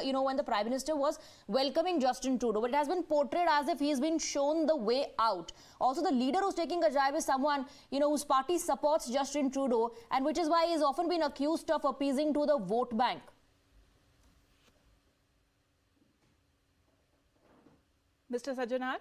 when the Prime Minister was welcoming Justin Trudeau. But it has been portrayed as if he's been shown the way out. Also, the leader who's taking a jibe is someone, whose party supports Justin Trudeau, and which is why he's often been accused of appeasing to the vote bank. Mr. Sajjanar?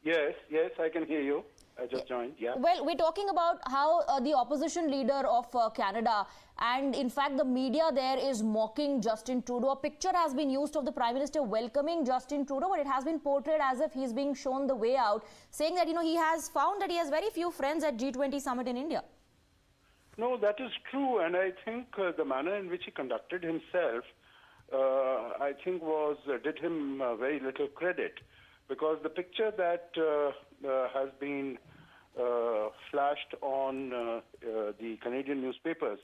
Yes, I can hear you. I just joined, yeah. Well, we're talking about how the opposition leader of Canada, and in fact the media there is mocking Justin Trudeau. A picture has been used of the Prime Minister welcoming Justin Trudeau, but it has been portrayed as if he's being shown the way out, saying that, he has found that he has very few friends at G20 Summit in India. No, that is true, and I think the manner in which he conducted himself, I think did him very little credit, because the picture that has been flashed on the Canadian newspapers,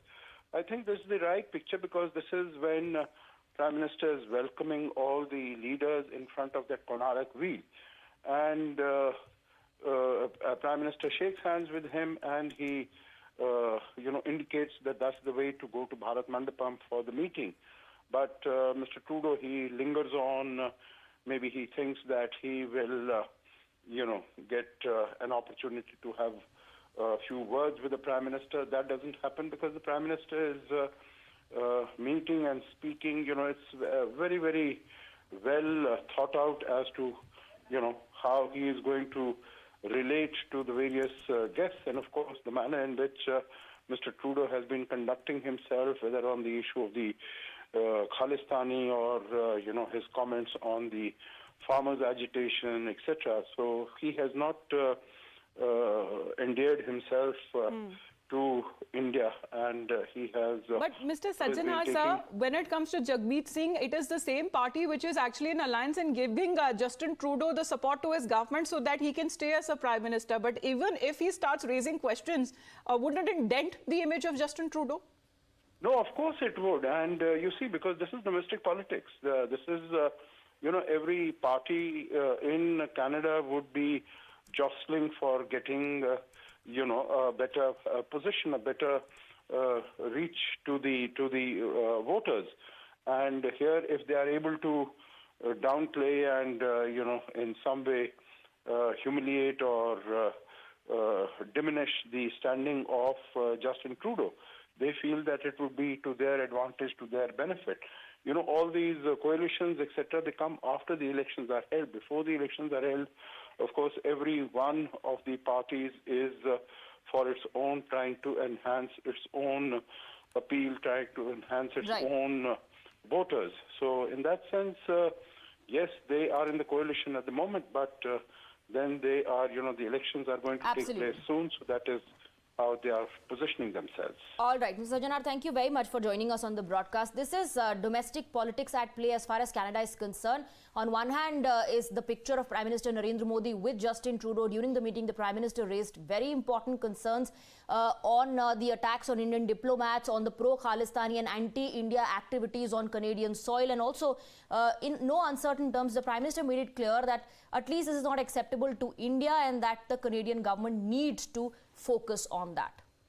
I think this is the right picture, because this is when Prime Minister is welcoming all the leaders in front of that Konark wheel, and Prime Minister shakes hands with him, and he indicates that that's the way to go to Bharat Mandapam for the meeting. But Mr. Trudeau, he lingers on. Maybe he thinks that he will, get an opportunity to have a few words with the Prime Minister. That doesn't happen because the Prime Minister is meeting and speaking. It's very, very well thought out as to, how he is going to relate to the various guests. And, of course, the manner in which Mr. Trudeau has been conducting himself, whether on the issue of the Khalistani or, his comments on the farmers' agitation, etc. So he has not endeared himself to India, and he has... But Mr. Sajjanar, sir, when it comes to Jagmeet Singh, it is the same party which is actually in alliance and giving Justin Trudeau the support to his government so that he can stay as a Prime Minister. But even if he starts raising questions, wouldn't it dent the image of Justin Trudeau? No, of course it would. And you see, because this is domestic politics. This is, every party in Canada would be jostling for getting, a better position, a better reach to the voters. And here, if they are able to downplay and, in some way humiliate or diminish the standing of Justin Trudeau, they feel that it would be to their advantage, to their benefit. All these coalitions, etc., they come after the elections are held. Before the elections are held, of course, every one of the parties is for its own, trying to enhance its own appeal, trying to enhance its own voters. So in that sense, yes, they are in the coalition at the moment, but then they are, the elections are going to take place soon, so that is how they are positioning themselves. All right, Mr. Sajjanar, thank you very much for joining us on the broadcast. This is domestic politics at play as far as Canada is concerned. On one hand is the picture of Prime Minister Narendra Modi with Justin Trudeau. During the meeting, the Prime Minister raised very important concerns on the attacks on Indian diplomats, on the pro-Khalistani and anti-India activities on Canadian soil. And also, in no uncertain terms, the Prime Minister made it clear that at least this is not acceptable to India and that the Canadian government needs to focus on that.